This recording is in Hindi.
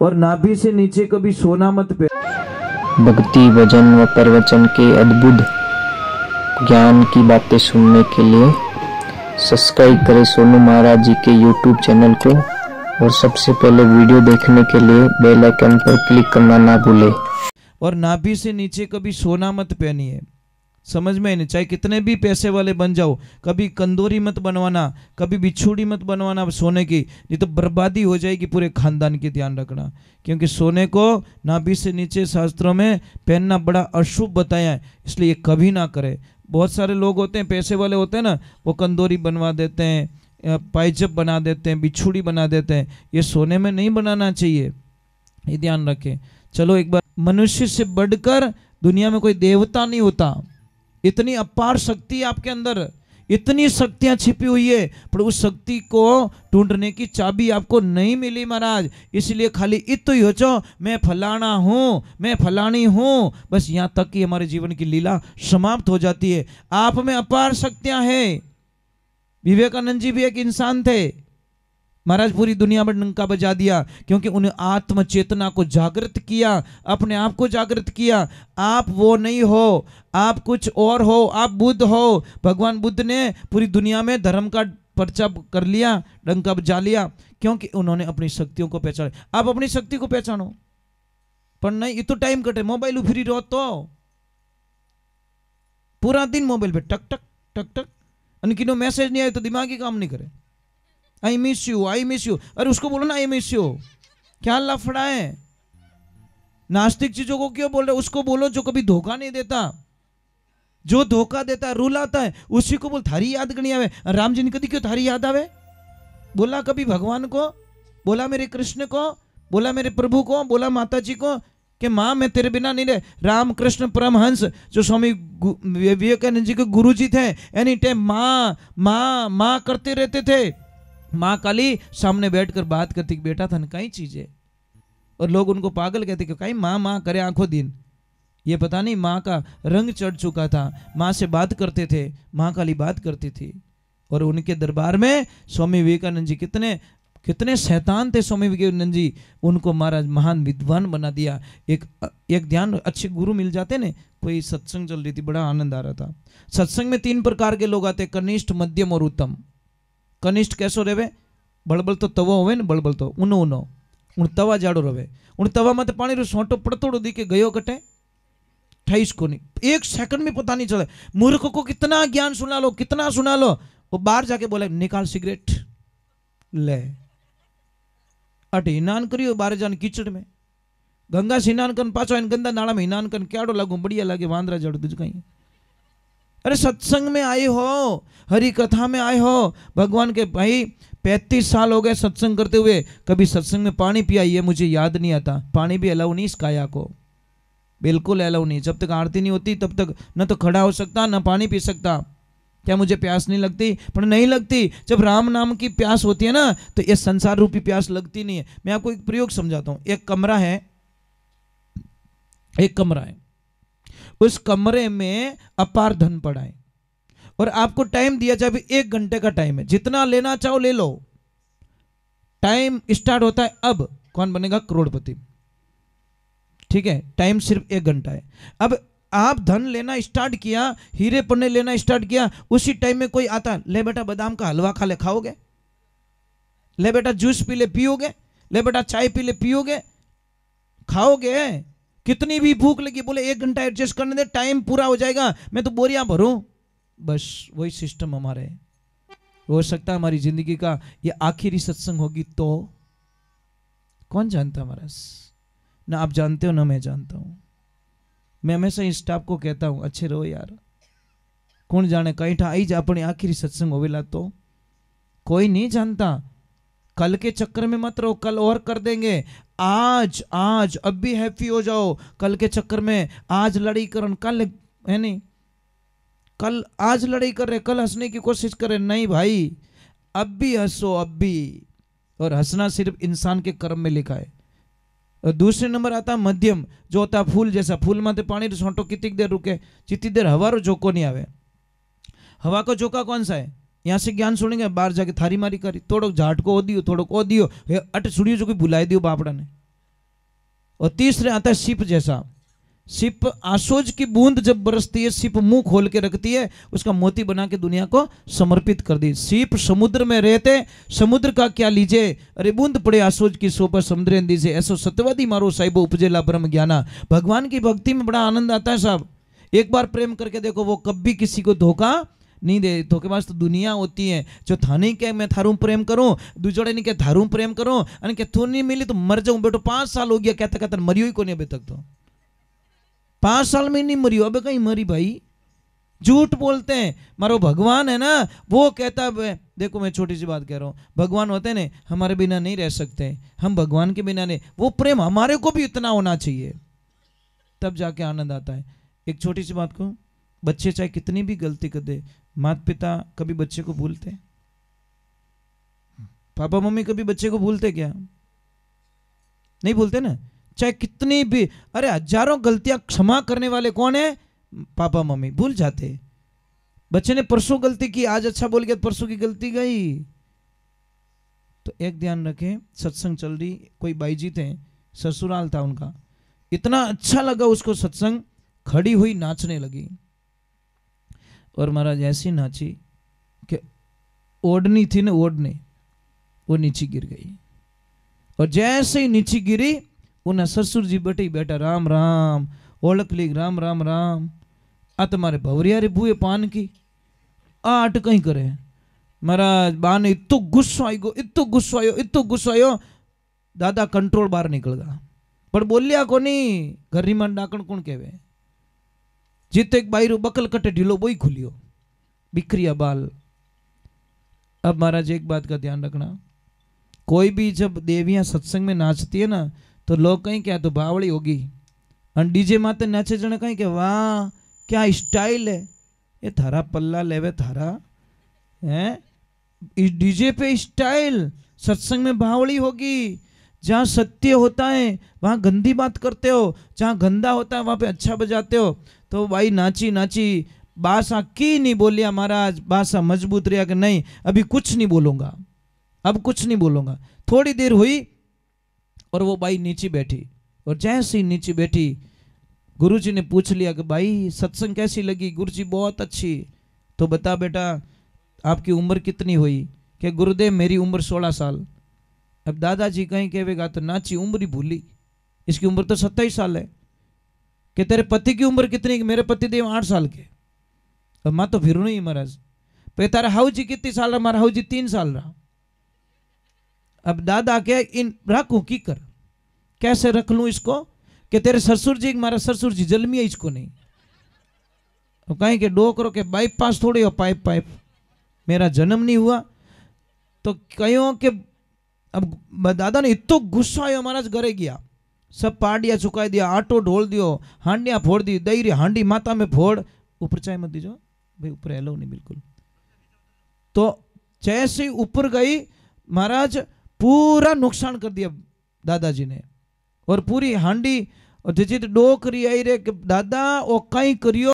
और नाभि से नीचे कभी सोना मत भक्ति भजन व प्रवचन के अद्भुत ज्ञान की बातें सुनने के लिए सब्सक्राइब करें सोनू महाराज जी के YouTube चैनल को, और सबसे पहले वीडियो देखने के लिए बेल आइकन पर क्लिक करना ना भूलें। और नाभि से नीचे कभी सोना मत पहनिए। समझ में नहीं, चाहे कितने भी पैसे वाले बन जाओ, कभी कंदोरी मत बनवाना, कभी बिछुड़ी मत बनवाना सोने की, ये तो बर्बादी हो जाएगी पूरे खानदान की। ध्यान रखना, क्योंकि सोने को नाभि से नीचे शास्त्रों में पहनना बड़ा अशुभ बताया है, इसलिए कभी ना करें। बहुत सारे लोग होते हैं, पैसे वाले होते हैं ना, वो कंदोरी बनवा देते हैं, पायजब बना देते हैं, बिछुड़ी बना देते हैं। ये सोने में नहीं बनाना चाहिए, ये ध्यान रखें। चलो एक बार, मनुष्य से बढ़कर दुनिया में कोई देवता नहीं होता। इतनी अपार शक्ति आपके अंदर, इतनी शक्तियां छिपी हुई है, पर उस शक्ति को ढूंढने की चाबी आपको नहीं मिली महाराज। इसलिए खाली इत ही हो चो, मैं फलाना हूं, मैं फलानी हूं, बस यहां तक कि हमारे जीवन की लीला समाप्त हो जाती है। आप में अपार शक्तियां हैं। विवेकानंद जी भी एक इंसान थे, महाराज पूरी दुनिया में डंका बजा दिया, क्योंकि उन्हें आत्म चेतना को जागृत किया, अपने आप को जागृत किया। आप वो नहीं हो, आप कुछ और हो, आप बुद्ध हो। भगवान बुद्ध ने पूरी दुनिया में धर्म का पर्चा कर लिया, डंका बजा लिया, क्योंकि उन्होंने अपनी शक्तियों को पहचाना। आप अपनी शक्ति को पहचानो, पर नहीं ये तो टाइम कटे, मोबाइल फ्री रहो तो पूरा दिन मोबाइल पे टक टक टक टक, किनो मैसेज नहीं आए तो दिमाग ही काम नहीं करे। I miss you, I miss you. अरे उसको बोलो ना आई मिस यू, क्या लफड़ा है। नास्तिक चीजों को क्यों बोल रहे, उसको बोलो जो कभी धोखा नहीं देता। जो धोखा देता है, रुलाता है, उसी को बोल थारी याद करनी आवे। राम जी ने कभी क्यों थारी याद आवे, बोला कभी भगवान को, बोला मेरे कृष्ण को, बोला मेरे प्रभु को, बोला माता जी को कि माँ मैं तेरे बिना नहीं रहे। राम कृष्ण परमहंस जो स्वामी विवेकानंद जी के गुरु जी थे, एनी टाइम माँ माँ माँ करते रहते थे। माँ काली सामने बैठकर बात करती, बेटा था कई चीजें, और लोग उनको पागल कहते कि कहीं माँ माँ करे आंखों दिन। ये पता नहीं माँ का रंग चढ़ चुका था, माँ से बात करते थे, माँ काली बात करती थी। और उनके दरबार में स्वामी विवेकानंद जी कितने कितने शैतान थे। स्वामी विवेकानंद जी, उनको महाराज महान विद्वान बना दिया। एक ध्यान, अच्छे गुरु मिल जाते ने। कोई सत्संग चल रही थी, बड़ा आनंद आ रहा था। सत्संग में 3 प्रकार के लोग आते, कनिष्ठ, मध्यम और उत्तम। कनिष्ठ कैसो रेवे, बड़बड़ तो तवो होवे ने, बड़बड़ तो ऊनो ऊनो, उन तवा जाड़ो रहे। उन तवा में पानी रो सोटो पड़तोड़ो दी के गयो कटे ठाईस को नहीं, 1 सेकंड में पता नहीं चले। मूर्ख को कितना ज्ञान सुना लो, कितना सुना लो, वो बाहर जाके बोले निकाल सिगरेट ले, अटे स्नान करियो, बाहर जान कीचड़ में, गंगा से स्नान कर पाछो गंदा नाला में स्नान कर, क्याड़ो लागू बढ़िया लागे, वांदरा जड़ दूज कहीं। अरे सत्संग में आए हो, हरि कथा में आए हो, भगवान के भाई 35 साल हो गए सत्संग करते हुए, कभी सत्संग में पानी पिया ये मुझे याद नहीं आता। पानी भी अलाउ नहीं इस काया को, बिल्कुल अलाउ नहीं। जब तक आरती नहीं होती तब तक न तो खड़ा हो सकता न पानी पी सकता। क्या मुझे प्यास नहीं लगती? पर नहीं लगती। जब राम नाम की प्यास होती है ना, तो ये संसार रूपी प्यास लगती नहीं है। मैं आपको एक प्रयोग समझाता हूं। एक कमरा है, एक कमरा है, उस कमरे में अपार धन पड़ा है, और आपको टाइम दिया जाए 1 घंटे का टाइम है, जितना लेना चाहो ले लो। टाइम स्टार्ट होता है अब, कौन बनेगा करोड़पति, ठीक है। टाइम सिर्फ 1 घंटा है। अब आप धन लेना स्टार्ट किया, हीरे पन्ने लेना स्टार्ट किया, उसी टाइम में कोई आता, ले बेटा बादाम का हलवा खा ले, खाओगे? ले बेटा जूस पी ले, पियोगे? ले बेटा चाय पी ले, पियोगे? खाओगे? कितनी भी भूख लगी, बोले 1 घंटा एडजस्ट करने दे, टाइम पूरा हो जाएगा, मैं तो बोरियां भरूं। बस वही सिस्टम हमारे है। हो सकता है हमारी जिंदगी का ये आखिरी सत्संग होगी, तो कौन जानता हमारा, ना आप जानते हो ना मैं जानता हूं। मैं हमेशा इस स्टाफ को कहता हूं, अच्छे रहो यार, कौन जाने कहीं ठा आई जा अपनी आखिरी सत्संग होवेला तो कोई नहीं जानता। कल के चक्कर में मत रहो, कल और कर देंगे। आज आज अब भी हैप्पी हो जाओ। कल के चक्कर में आज लड़ाई करन, कल है नहीं, कल आज लड़ाई कर रहे, कल हंसने की कोशिश कर रहे, नहीं भाई, अब भी हंसो, अब भी। और हंसना सिर्फ इंसान के कर्म में लिखा है। और दूसरे नंबर आता है मध्यम, जो होता है फूल जैसा। फूल में पानी सोटो कितनी देर रुके, जितनी देर हवा रो झोंको नहीं आवे। हवा को झोंका कौन सा है? यहाँ से ज्ञान सुनेंगे, बाहर जाके थारी मारी करी, थोड़ो झाट को ओ दियो, थोड़ो ओ दियो, अट सुड़ियो जो कोई बुलाई दियो बापड़ा ने, और तीसरे आता है सिप जैसा। सिप आसोज की बूंद जब बरसती है, सिप मुंह खोल के रखती है, उसका मोती बना के दुनिया को समर्पित कर दी। सिप समुद्र में रहते, समुद्र का क्या लीजिए, अरे बूंद पड़े आसोज की सो पर समुद्र दीजिए, ऐसो सत्यवादी मारो साहिबो उपजेला ब्रह्म ज्ञाना। भगवान की भक्ति में बड़ा आनंद आता है साहब। एक बार प्रेम करके देखो, वो कभी किसी को धोखा नहीं दे। धोखेबाज तो दुनिया होती है जो थाने के मैं थारू प्रेम करूं, दूजोड़े नहीं के थारू प्रेम करूं, अने के तू नहीं मिली तो मर जाऊं। बेटो 5 साल हो गया कहता कहता मरियो ही को नहीं अभी तक। तो 5 साल में नहीं मरी हो, अबे कहीं मरी भाई, झूठ बोलते हैं। मारो भगवान है ना, वो कहता है, देखो मैं छोटी सी बात कह रहा हूँ, भगवान होते हैं ना, हमारे बिना नहीं रह सकते, हम भगवान के बिना नहीं। वो प्रेम हमारे को भी इतना होना चाहिए, तब जाके आनंद आता है। एक छोटी सी बात को, बच्चे चाहे कितनी भी गलती कर दे, माता पिता कभी बच्चे को भूलते, पापा मम्मी कभी बच्चे को भूलते क्या? नहीं भूलते ना, चाहे कितनी भी, अरे हजारों गलतियां क्षमा करने वाले कौन है? Papa mummy. भूल जाते। बच्चे ने परसों गलती की, आज अच्छा बोल गया, परसों की गलती गई। तो एक ध्यान रखें, सत्संग चल रही, कोई बाई जी थे, ससुराल था उनका, इतना अच्छा लगा उसको सत्संग, खड़ी हुई नाचने लगी, और महाराज ऐसी नाची कि ओढ़नी थी ना, ओढ़नी वो नीचे गिर गई। और जैसे ही नीचे गिरी, उन्हें ससुर जी बैठा राम राम ओलक ली, राम राम राम। आ तुम्हारे भवरिया रे बुए पान की आ अट कहीं करे। महाराज बान इतो गुस्सो आई गो, इतो गुस्सो आयो, इतो गुस्सो आयो, दादा कंट्रोल बाहर निकल गया, पर बोलिया को नहीं। घरी मन डाकण कौन कहवे, जिते एक बाईरू बकल कटे ढीलो बोई खुलियो, बिखरिया बाल। अब महाराज एक बात का ध्यान रखना, कोई भी जब देवियां सत्संग में नाचती है ना, तो लोग कहीं क्या तो बावड़ी होगी, और डीजे माते नाचे जने कहीं के वाह क्या स्टाइल है, ये थारा पल्ला लेवे थारा है, इस डीजे पे स्टाइल। सत्संग में बावड़ी होगी, जहाँ सत्य होता है वहाँ गंदी बात करते हो, जहाँ गंदा होता है वहाँ पे अच्छा बजाते हो। तो भाई नाची नाची, बासा की नहीं बोलिया महाराज, बासा मजबूत रहा कि नहीं अभी कुछ नहीं बोलूँगा, अब कुछ नहीं बोलूँगा। थोड़ी देर हुई और वो बाई नीचे बैठी, और जैसे ही नीचे बैठी गुरुजी ने पूछ लिया कि भाई सत्संग कैसी लगी? गुरुजी बहुत अच्छी। तो बता बेटा आपकी उम्र कितनी हुई? कि गुरुदेव मेरी उम्र 16 साल। अब दादाजी कहीं कहेगा तो नाची उम्र ही भूली, इसकी उम्र तो 27 साल है। कि तेरे पति की उम्र कितनी? मेरे पति देव 8 साल के। अब माँ तो फिर नहीं महाराज, पे तारा हाउ जी कितनी साल रहा? हमारा हाउ जी 3 साल रहा। अब दादा के इन रखू की कर, कैसे रख लूं इसको? कि तेरे ससुर जी, हमारा ससुर जी जन्मिया इसको नहीं। अब कहीं के डोकरो के बाईपास थोड़ी हो, पाइप पाइप, मेरा जन्म नहीं हुआ। तो कहो कि अब दादा ने इतो गुस्सा आयो महाराज, घरे गया, सब पाडिया चुकाई दिया, आटो ढोल दियो, हांडिया फोड़ दी, दही री हांडी माता में फोड़, ऊपर चाय मत दीजो भाई, ऊपर हेलो नहीं बिल्कुल। तो जैसे ही ऊपर गई महाराज, पूरा नुकसान कर दिया दादाजी ने, और पूरी हांडी और जित डोकरी आई रे दादा वो कहीं करियो